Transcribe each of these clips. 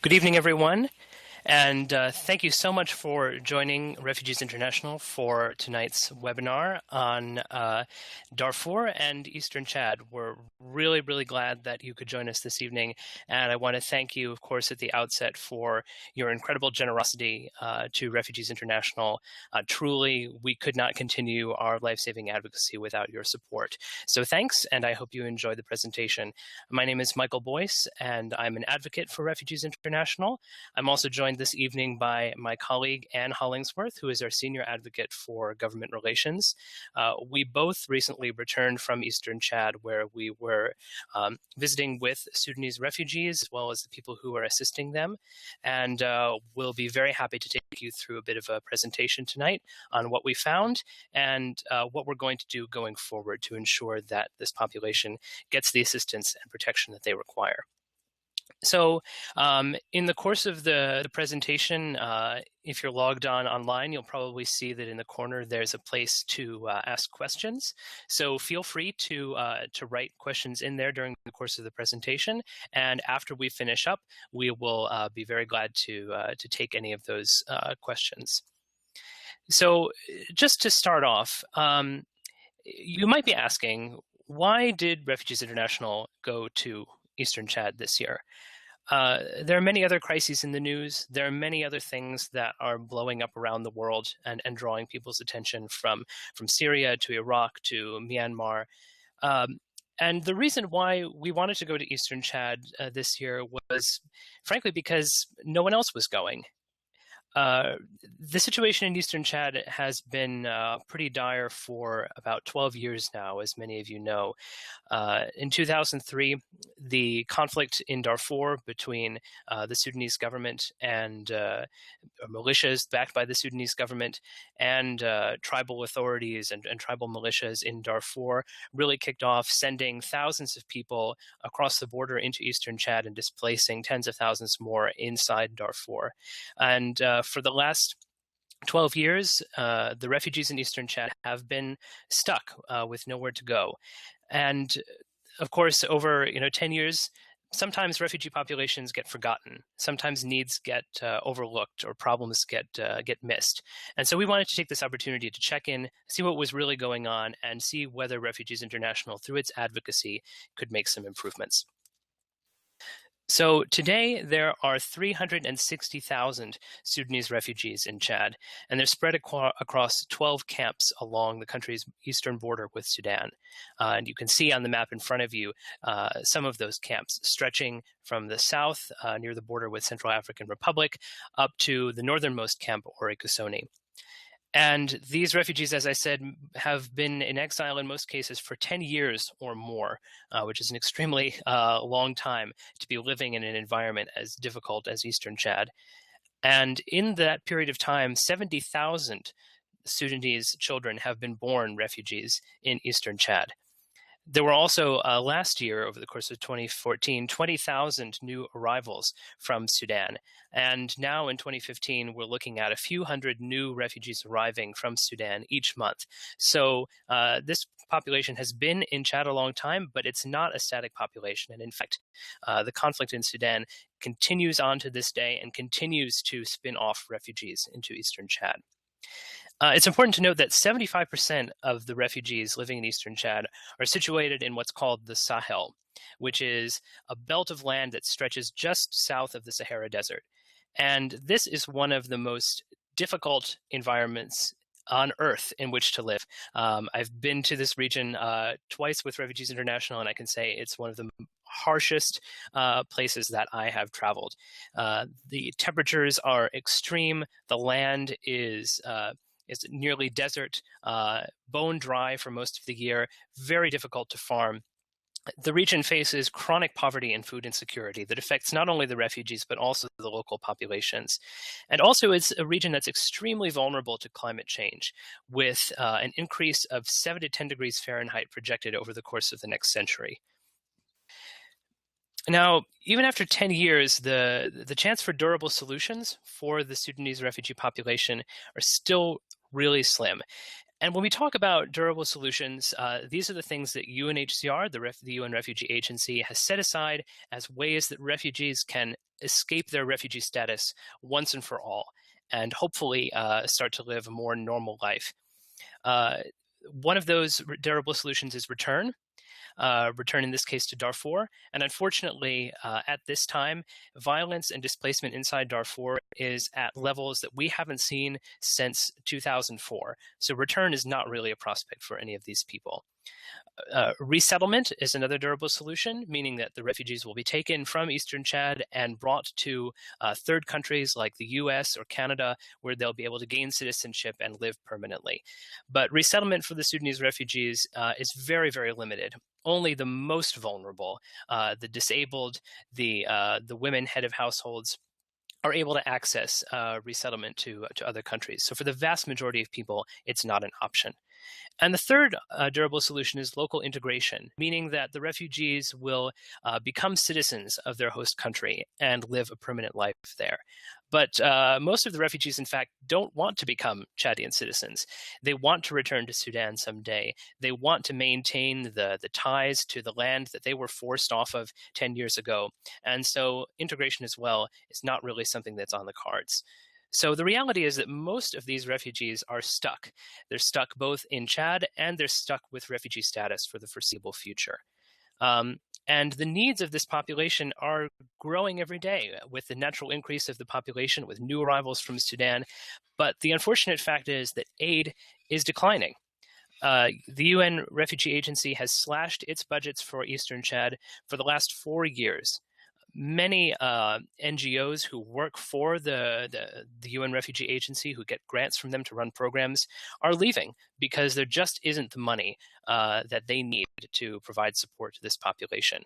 Good evening, everyone, and thank you so much for joining Refugees International for tonight's webinar on Darfur and Eastern Chad. We're really, really glad that you could join us this evening, and I want to thank you, of course, at the outset for your incredible generosity to Refugees International. Truly, we could not continue our life-saving advocacy without your support. So thanks, and I hope you enjoy the presentation. My name is Michael Boyce, and I'm an advocate for Refugees International. I'm also joined this evening by my colleague Ann Hollingsworth, who is our senior advocate for government relations. We both recently returned from Eastern Chad, where we were visiting with Sudanese refugees, as well as the people who are assisting them. And we'll be very happy to take you through a bit of a presentation tonight on what we found and what we're going to do going forward to ensure that this population gets the assistance and protection that they require. So in the course of the presentation, if you're logged on online, you'll probably see that in the corner there's a place to ask questions. So feel free to write questions in there during the course of the presentation. And after we finish up, we will be very glad to take any of those questions. So just to start off, you might be asking, why did Refugees International go to Eastern Chad this year? There are many other crises in the news. There are many other things that are blowing up around the world and drawing people's attention from Syria to Iraq to Myanmar. And the reason why we wanted to go to Eastern Chad this year was, frankly, because no one else was going. The situation in Eastern Chad has been pretty dire for about 12 years now, as many of you know. In 2003, the conflict in Darfur between the Sudanese government and militias backed by the Sudanese government and tribal authorities and tribal militias in Darfur really kicked off, sending thousands of people across the border into Eastern Chad and displacing tens of thousands more inside Darfur. And for the last 12 years, the refugees in Eastern Chad have been stuck with nowhere to go. And of course, over 10 years, sometimes refugee populations get forgotten. Sometimes needs get overlooked or problems get missed. And so we wanted to take this opportunity to check in, see what was really going on, and see whether Refugees International, through its advocacy, could make some improvements. So today, there are 360,000 Sudanese refugees in Chad, and they're spread across 12 camps along the country's eastern border with Sudan. And you can see on the map in front of you some of those camps stretching from the south near the border with Central African Republic up to the northernmost camp, Ori-Kusoni. And these refugees, as I said, have been in exile in most cases for 10 years or more, which is an extremely long time to be living in an environment as difficult as Eastern Chad. And in that period of time, 70,000 Sudanese children have been born refugees in Eastern Chad. There were also last year, over the course of 2014, 20,000 new arrivals from Sudan. And now in 2015, we're looking at a few hundred new refugees arriving from Sudan each month. So this population has been in Chad a long time, but it's not a static population. And in fact, the conflict in Sudan continues on to this day and continues to spin off refugees into Eastern Chad. It's important to note that 75% of the refugees living in Eastern Chad are situated in what's called the Sahel, which is a belt of land that stretches just south of the Sahara Desert. And this is one of the most difficult environments on Earth in which to live. I've been to this region twice with Refugees International, and I can say it's one of the harshest places that I have traveled. The temperatures are extreme. The land is nearly desert, bone dry for most of the year, very difficult to farm. The region faces chronic poverty and food insecurity that affects not only the refugees, but also the local populations. And also it's a region that's extremely vulnerable to climate change, with an increase of 7 to 10 degrees Fahrenheit projected over the course of the next century. Now, even after 10 years, the chance for durable solutions for the Sudanese refugee population are still really slim. And when we talk about durable solutions, these are the things that UNHCR, the UN Refugee Agency, has set aside as ways that refugees can escape their refugee status once and for all, and hopefully start to live a more normal life. One of those durable solutions is return. Return in this case to Darfur. And unfortunately, at this time, violence and displacement inside Darfur is at levels that we haven't seen since 2004. So return is not really a prospect for any of these people. Resettlement is another durable solution, meaning that the refugees will be taken from Eastern Chad and brought to third countries like the US or Canada, where they'll be able to gain citizenship and live permanently. But resettlement for the Sudanese refugees is very, very limited. Only the most vulnerable, the disabled, the women head of households, are able to access resettlement to other countries. So for the vast majority of people, it's not an option. And the third durable solution is local integration, meaning that the refugees will become citizens of their host country and live a permanent life there. But most of the refugees, in fact, don't want to become Chadian citizens. They want to return to Sudan someday. They want to maintain the ties to the land that they were forced off of 10 years ago. And so integration as well is not really something that's on the cards. So the reality is that most of these refugees are stuck. They're stuck both in Chad and they're stuck with refugee status for the foreseeable future. And the needs of this population are growing every day with the natural increase of the population, with new arrivals from Sudan. But the unfortunate fact is that aid is declining. The UN Refugee Agency has slashed its budgets for Eastern Chad for the last 4 years. Many NGOs who work for the UN Refugee Agency, who get grants from them to run programs, are leaving because there just isn't the money that they need to provide support to this population.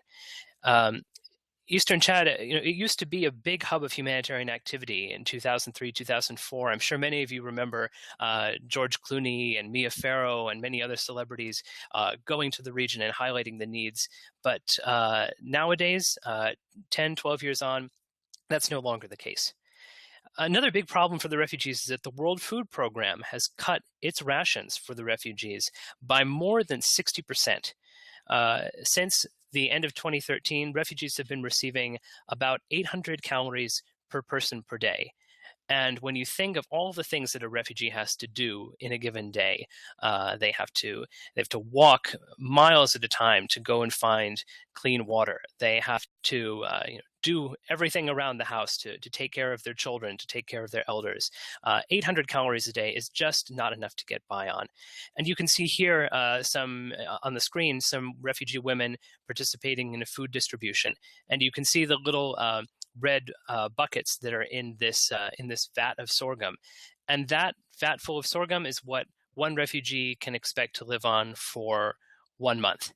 Eastern Chad, it used to be a big hub of humanitarian activity in 2003, 2004. I'm sure many of you remember George Clooney and Mia Farrow and many other celebrities going to the region and highlighting the needs. But nowadays, 10, 12 years on, that's no longer the case. Another big problem for the refugees is that the World Food Program has cut its rations for the refugees by more than 60%. Since the end of 2013, refugees have been receiving about 800 calories per person per day. And when you think of all the things that a refugee has to do in a given day, they have to walk miles at a time to go and find clean water. They have to do everything around the house to take care of their children, to take care of their elders. 800 calories a day is just not enough to get by on. And you can see here some on the screen, some refugee women participating in a food distribution. And you can see the little red buckets that are in this vat of sorghum. And that vat full of sorghum is what one refugee can expect to live on for 1 month.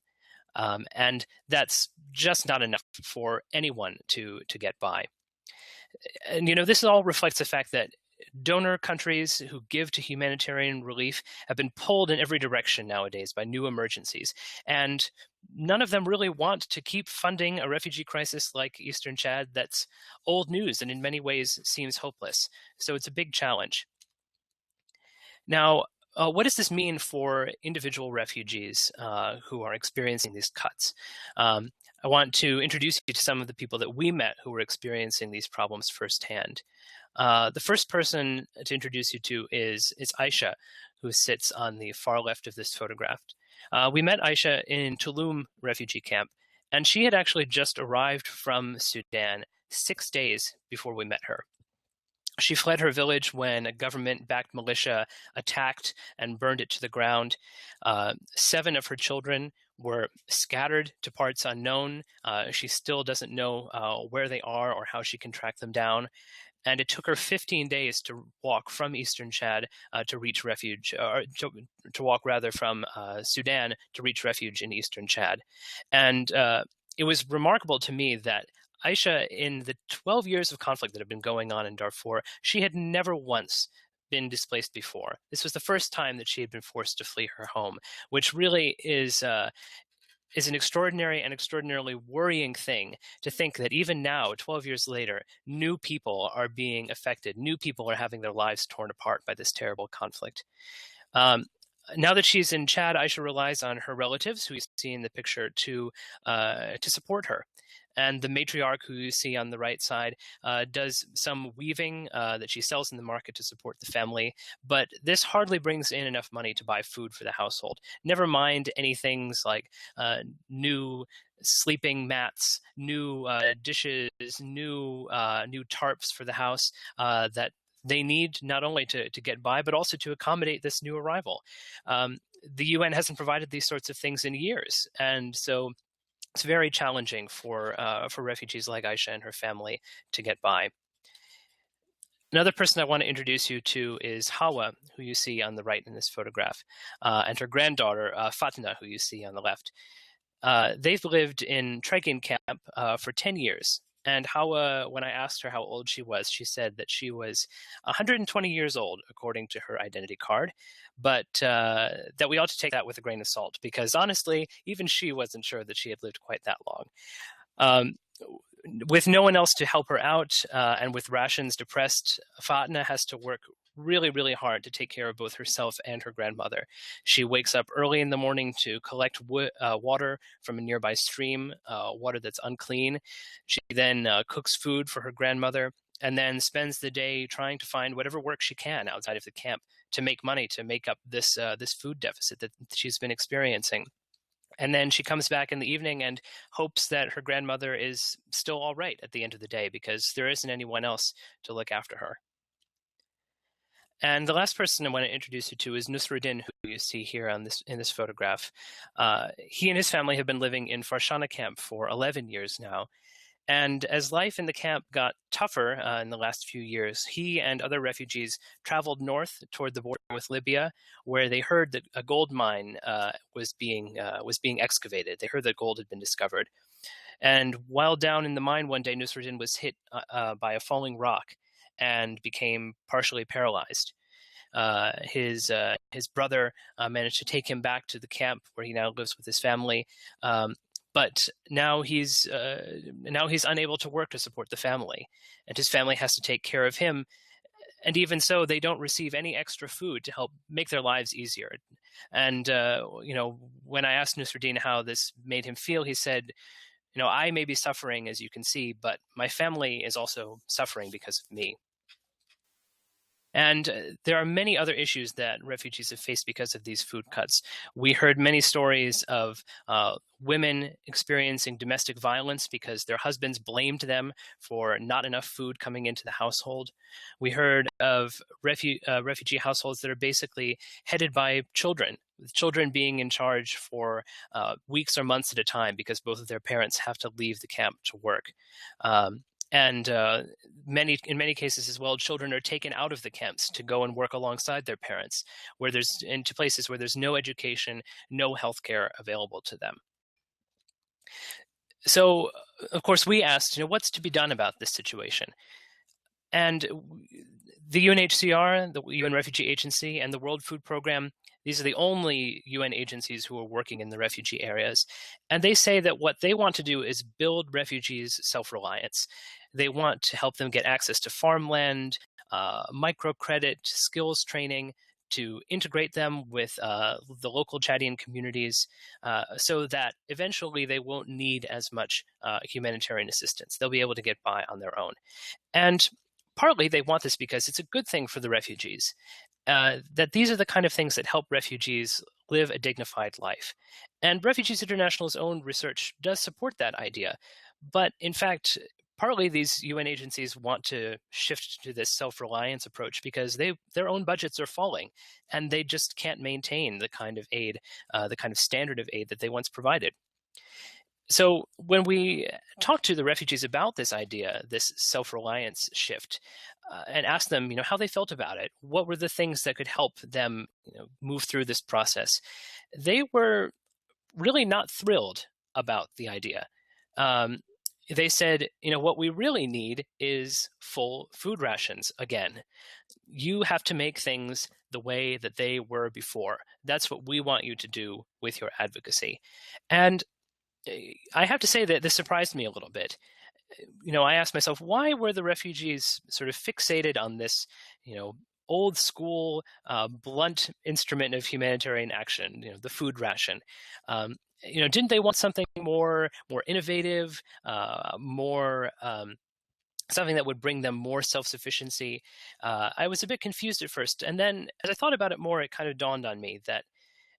And that's just not enough for anyone to get by. And, this all reflects the fact that donor countries who give to humanitarian relief have been pulled in every direction nowadays by new emergencies. And none of them really want to keep funding a refugee crisis like Eastern Chad that's old news and in many ways seems hopeless. So it's a big challenge. Now, what does this mean for individual refugees who are experiencing these cuts? I want to introduce you to some of the people that we met who were experiencing these problems firsthand. The first person to introduce you to is Aisha, who sits on the far left of this photograph. We met Aisha in Tulum refugee camp, and she had actually just arrived from Sudan 6 days before we met her. She fled her village when a government-backed militia attacked and burned it to the ground. 7 of her children were scattered to parts unknown. She still doesn't know where they are or how she can track them down. And it took her 15 days to walk from Eastern Chad to reach refuge, or to walk rather from Sudan to reach refuge in Eastern Chad. And it was remarkable to me that Aisha, in the 12 years of conflict that had been going on in Darfur, she had never once been displaced before. This was the first time that she had been forced to flee her home, which really is an extraordinary and extraordinarily worrying thing to think that even now, 12 years later, new people are being affected. New people are having their lives torn apart by this terrible conflict. Now that she's in Chad, Aisha relies on her relatives, who you see in the picture, to support her. And the matriarch, who you see on the right side, does some weaving that she sells in the market to support the family. But this hardly brings in enough money to buy food for the household. Never mind any things like new sleeping mats, new dishes, new tarps for the house that they need not only to get by, but also to accommodate this new arrival. The UN hasn't provided these sorts of things in years, and so it's very challenging for refugees like Aisha and her family to get by. Another person I want to introduce you to is Hawa, who you see on the right in this photograph, and her granddaughter, Fatna, who you see on the left. They've lived in Tregin camp for 10 years. And Hawa, when I asked her how old she was, she said that she was 120 years old, according to her identity card, but that we ought to take that with a grain of salt, because honestly, even she wasn't sure that she had lived quite that long. With no one else to help her out, and with rations depressed, Fatna has to work really, really hard to take care of both herself and her grandmother. She wakes up early in the morning to collect water from a nearby stream, water that's unclean. She then cooks food for her grandmother, and then spends the day trying to find whatever work she can outside of the camp to make money to make up this food deficit that she's been experiencing. And then she comes back in the evening and hopes that her grandmother is still all right at the end of the day, because there isn't anyone else to look after her. And the last person I want to introduce you to is Nusruddin, who you see here in this photograph. He and his family have been living in Farshana camp for 11 years now. And as life in the camp got tougher in the last few years, he and other refugees traveled north toward the border with Libya, where they heard that a gold mine was being excavated. They heard that gold had been discovered. And while down in the mine one day, Nusruddin was hit by a falling rock and became partially paralyzed. His brother managed to take him back to the camp, where he now lives with his family. But now he's unable to work to support the family, and his family has to take care of him. And even so, they don't receive any extra food to help make their lives easier. And when I asked Nusruddin how this made him feel, he said, I may be suffering, as you can see, but my family is also suffering because of me. And there are many other issues that refugees have faced because of these food cuts. We heard many stories of women experiencing domestic violence because their husbands blamed them for not enough food coming into the household. We heard of refugee households that are basically headed by children, with children being in charge for weeks or months at a time because both of their parents have to leave the camp to work. And in many cases as well, children are taken out of the camps to go and work alongside their parents, into places where there's no education, no healthcare available to them. So, of course, we asked, what's to be done about this situation? And the UNHCR, the UN Refugee Agency, and the World Food Program, these are the only UN agencies who are working in the refugee areas. And they say that what they want to do is build refugees' self-reliance. They want to help them get access to farmland, microcredit, skills training, to integrate them with the local Chadian communities so that eventually they won't need as much humanitarian assistance. They'll be able to get by on their own. And partly they want this because it's a good thing for the refugees, that these are the kind of things that help refugees live a dignified life. And Refugees International's own research does support that idea. But in fact, partly these UN agencies want to shift to this self-reliance approach because their own budgets are falling, and they just can't maintain the kind of aid, the kind of standard of aid that they once provided. So when we talked to the refugees about this idea, this self-reliance shift, and asked them, how they felt about it, what were the things that could help them, move through this process, they were really not thrilled about the idea. They said, what we really need is full food rations again. You have to make things the way that they were before. That's what we want you to do with your advocacy. And I have to say that this surprised me a little bit. I asked myself, why were the refugees sort of fixated on this, old school, blunt instrument of humanitarian action, the food ration? Didn't they want something more innovative, more something that would bring them more self-sufficiency. I was a bit confused at first, and then as I thought about it more, it kind of dawned on me that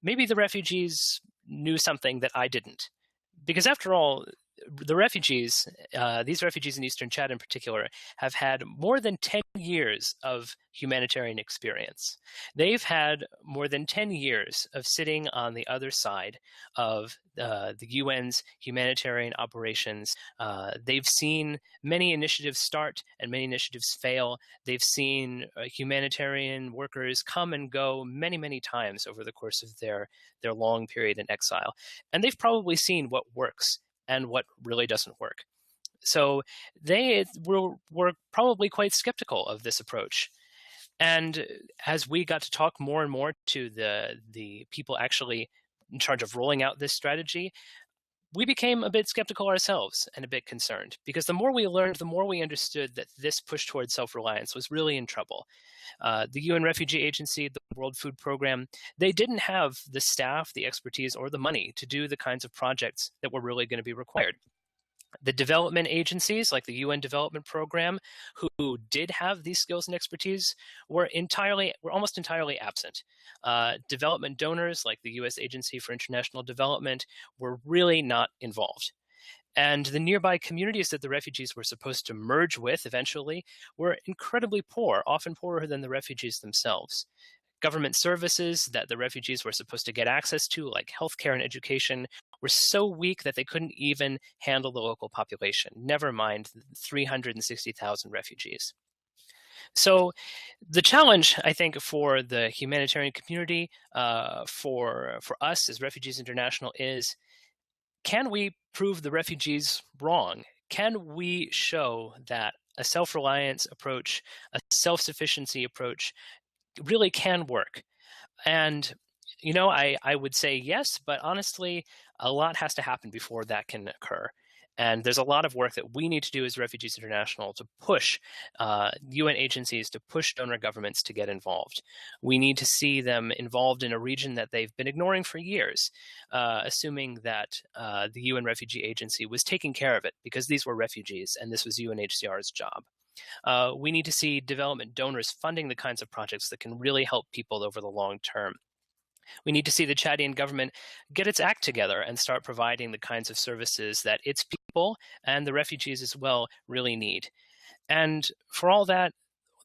maybe the refugees knew something that I didn't. Because after all, the refugees, these refugees in Eastern Chad in particular, have had more than 10 years of humanitarian experience. They've had more than 10 years of sitting on the other side of the UN's humanitarian operations. They've seen many initiatives start and many initiatives fail. They've seen humanitarian workers come and go many, many times over the course of their long period in exile. And they've probably seen what works and what really doesn't work. So they were probably quite skeptical of this approach. And as we got to talk more and more to the people actually in charge of rolling out this strategy, we became a bit skeptical ourselves and a bit concerned, because the more we learned, the more we understood that this push towards self-reliance was really in trouble. The UN Refugee Agency, the World Food Program, they didn't have the staff, the expertise, or the money to do the kinds of projects that were really going to be required. The development agencies, like the UN Development Program, who did have these skills and expertise, were almost entirely absent. Development donors, like the U.S. Agency for International Development, were really not involved. And the nearby communities that the refugees were supposed to merge with eventually were incredibly poor, often poorer than the refugees themselves. Government services that the refugees were supposed to get access to, like healthcare and education, were so weak that they couldn't even handle the local population, never mind 360,000 refugees. So the challenge, I think, for the humanitarian community, for us as Refugees International, is, can we prove the refugees wrong? Can we show that a self-reliance approach, a self-sufficiency approach, really can work? And, I would say yes, but honestly, a lot has to happen before that can occur. And there's a lot of work that we need to do as Refugees International to push UN agencies, to push donor governments to get involved. We need to see them involved in a region that they've been ignoring for years, assuming that the UN Refugee Agency was taking care of it because these were refugees and this was UNHCR's job. We need to see development donors funding the kinds of projects that can really help people over the long term. We need to see the Chadian government get its act together and start providing the kinds of services that its people and the refugees as well really need. And for all that,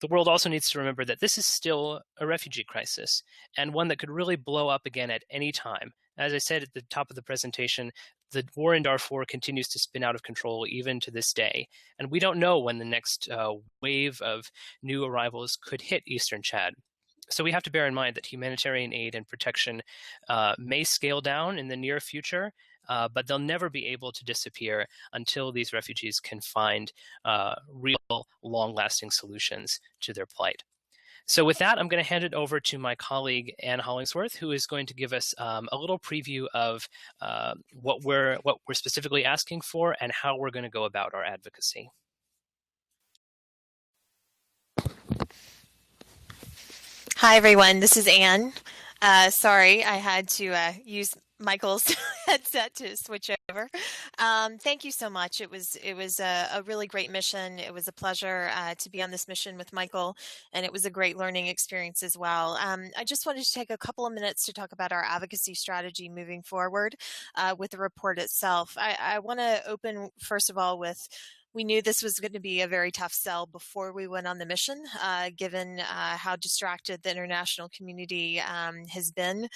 the world also needs to remember that this is still a refugee crisis, and one that could really blow up again at any time. As I said at the top of the presentation, the war in Darfur continues to spin out of control even to this day, and we don't know when the next wave of new arrivals could hit Eastern Chad. So we have to bear in mind that humanitarian aid and protection may scale down in the near future, but they'll never be able to disappear until these refugees can find real, long-lasting solutions to their plight. So with that, I'm going to hand it over to my colleague, Ann Hollingsworth, who is going to give us a little preview of what we're specifically asking for and how we're going to go about our advocacy. Hi, everyone. This is Ann. Sorry, I had to use Michael's headset to switch over. Thank you so much. It was a really great mission. It was a pleasure to be on this mission with Michael, and it was a great learning experience as well. I just wanted to take a couple of minutes to talk about our advocacy strategy moving forward with the report itself. I want to open, first of all, with we knew this was going to be a very tough sell before we went on the mission, given how distracted the international community has been,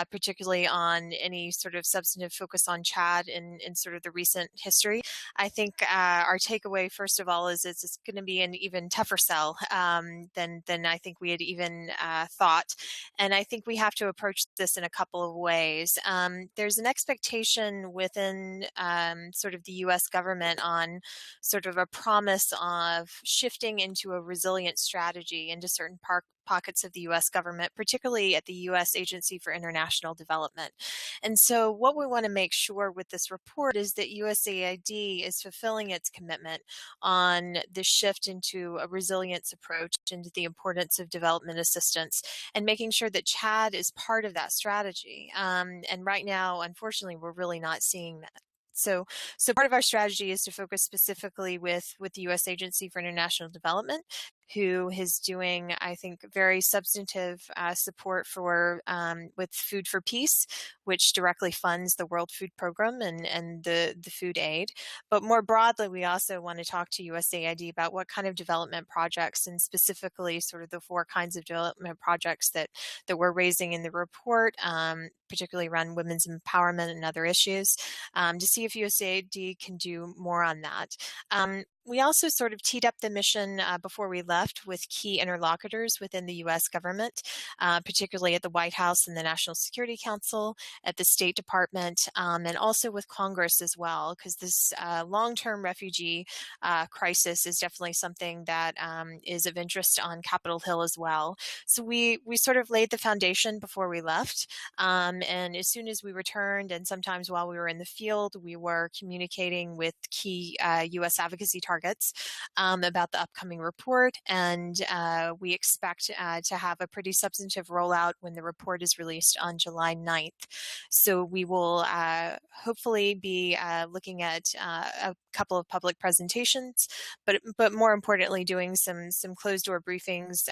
particularly on any sort of substantive focus on Chad in sort of the recent history. I think our takeaway, first of all, is it's going to be an even tougher sell than I think we had even thought. And I think we have to approach this in a couple of ways. There's an expectation within sort of the U.S. government on sort of a promise of shifting into a resilient strategy into certain pockets of the U.S. government, particularly at the U.S. Agency for International Development. And so what we want to make sure with this report is that USAID is fulfilling its commitment on the shift into a resilience approach, into the importance of development assistance, and making sure that Chad is part of that strategy. And right now, unfortunately, we're really not seeing that. So part of our strategy is to focus specifically with the U.S. Agency for International Development, who is doing, I think, very substantive support for with Food for Peace, which directly funds the World Food Program and the food aid. But more broadly, we also want to talk to USAID about what kind of development projects, and specifically sort of the 4 kinds of development projects that we're raising in the report, particularly around women's empowerment and other issues, to see if USAID can do more on that. We also sort of teed up the mission before we left with key interlocutors within the U.S. government, particularly at the White House and the National Security Council, at the State Department, and also with Congress as well, because this long-term refugee crisis is definitely something that is of interest on Capitol Hill as well. So we sort of laid the foundation before we left, and as soon as we returned, and sometimes while we were in the field, we were communicating with key U.S. advocacy targets about the upcoming report, and we expect to have a pretty substantive rollout when the report is released on July 9th. So we will hopefully be looking at a couple of public presentations, but more importantly, doing some closed door briefings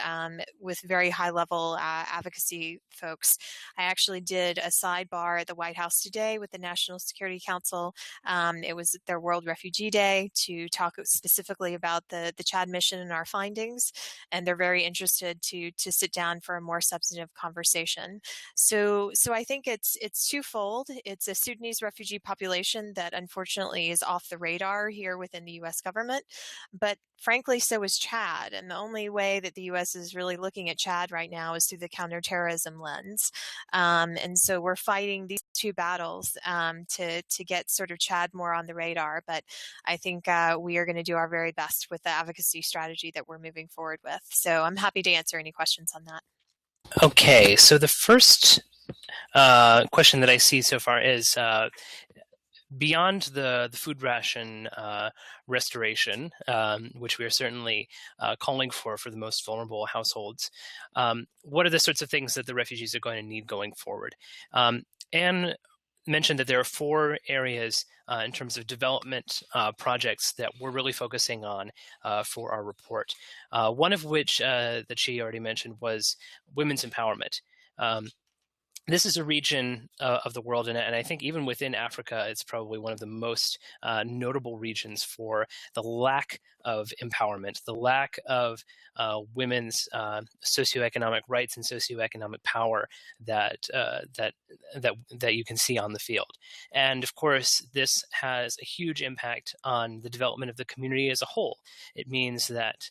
with very high level advocacy folks. I actually did a sidebar at the White House today with the National Security Council. It was their World Refugee Day, to talk specifically about the Chad mission and our findings, and they're very interested to sit down for a more substantive conversation. So I think it's twofold. It's a Sudanese refugee population that unfortunately is off the radar here within the U.S. government, but frankly, so is Chad. And the only way that the U.S. is really looking at Chad right now is through the counterterrorism lens. And so we're fighting these 2 battles to get sort of Chad more on the radar. But I think we are going to do our very best with the advocacy strategy that we're moving forward with. So I'm happy to answer any questions on that. Okay, so the first question that I see so far is, beyond the food ration restoration, which we are certainly calling for the most vulnerable households, what are the sorts of things that the refugees are going to need going forward? Anne mentioned that there are 4 areas in terms of development projects that we're really focusing on for our report. One of which that she already mentioned was women's empowerment. This is a region of the world, and I think even within Africa, it's probably one of the most notable regions for the lack of empowerment, the lack of women's socioeconomic rights and socioeconomic power that you can see on the field. And of course, this has a huge impact on the development of the community as a whole. It means that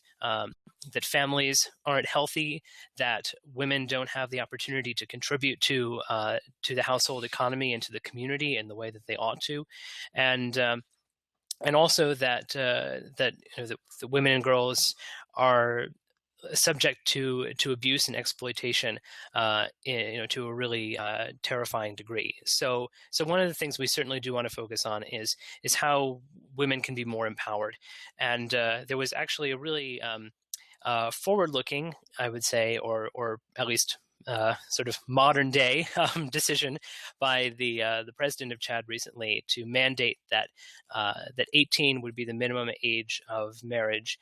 that families aren't healthy, that women don't have the opportunity to contribute to the household economy and to the community in the way that they ought to, and also that that the women and girls are subject to abuse and exploitation, to a really terrifying degree. So one of the things we certainly do want to focus on is how women can be more empowered. And there was actually a really forward-looking, I would say, or at least sort of modern day decision by the president of Chad recently to mandate that 18 would be the minimum age of marriage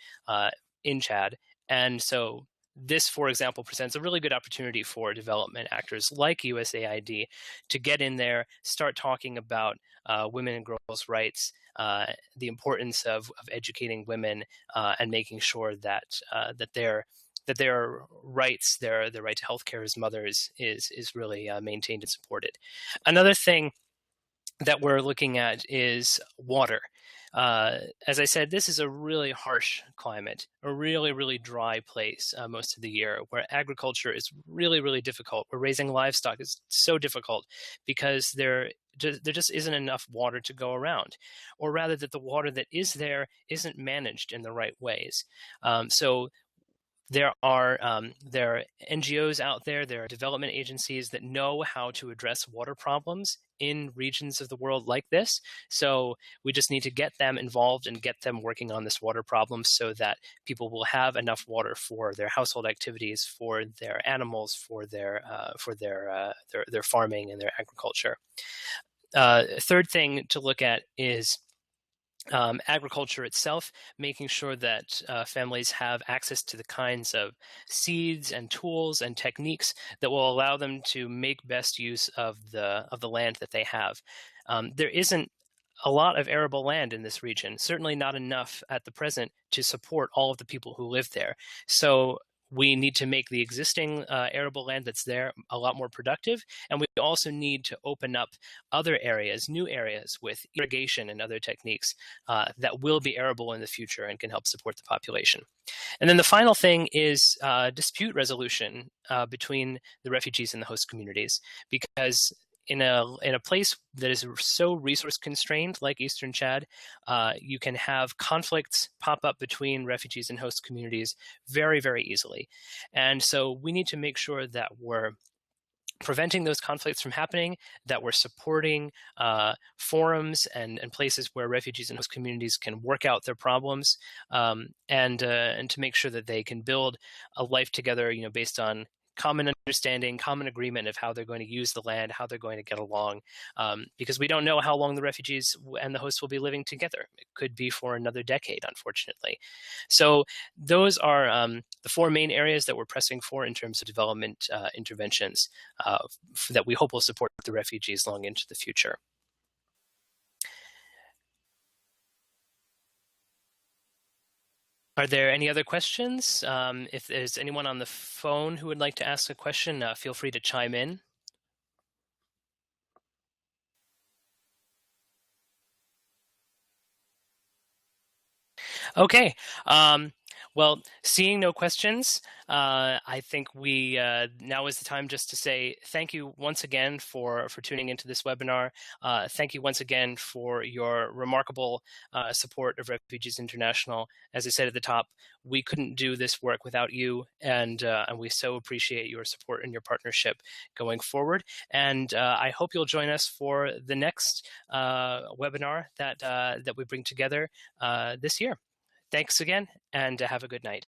in Chad. And so this, for example, presents a really good opportunity for development actors like USAID to get in there, start talking about women and girls' rights, the importance of educating women and making sure that their rights, their right to healthcare as mothers, is really maintained and supported. Another thing that we're looking at is water. As I said, this is a really harsh climate, a really, really dry place most of the year, where agriculture is really, really difficult, where raising livestock is so difficult because there just isn't enough water to go around, or rather that the water that is there isn't managed in the right ways. So there are NGOs out there, there are development agencies that know how to address water problems in regions of the world like this. So we just need to get them involved and get them working on this water problem so that people will have enough water for their household activities, for their animals, for their farming and their agriculture. third thing to look at is agriculture itself, making sure that families have access to the kinds of seeds and tools and techniques that will allow them to make best use of the land that they have. There isn't a lot of arable land in this region, certainly not enough at the present to support all of the people who live there. So we need to make the existing arable land that's there a lot more productive, and we also need to open up other areas, new areas with irrigation and other techniques that will be arable in the future and can help support the population. And then the final thing is dispute resolution between the refugees and the host communities, because in a place that is so resource constrained like Eastern Chad, you can have conflicts pop up between refugees and host communities very, very easily. And so we need to make sure that we're preventing those conflicts from happening, that we're supporting forums and places where refugees and host communities can work out their problems, and to make sure that they can build a life together, based on common understanding, common agreement of how they're going to use the land, how they're going to get along, because we don't know how long the refugees and the hosts will be living together. It could be for another decade, unfortunately. So those are the four main areas that we're pressing for in terms of development interventions that we hope will support the refugees long into the future. Are there any other questions? If there's anyone on the phone who would like to ask a question, feel free to chime in. Okay. Well, seeing no questions, I think now is the time just to say thank you once again for tuning into this webinar. Thank you once again for your remarkable support of Refugees International. As I said at the top, we couldn't do this work without you, and we so appreciate your support and your partnership going forward. And I hope you'll join us for the next webinar that we bring together this year. Thanks again, and have a good night.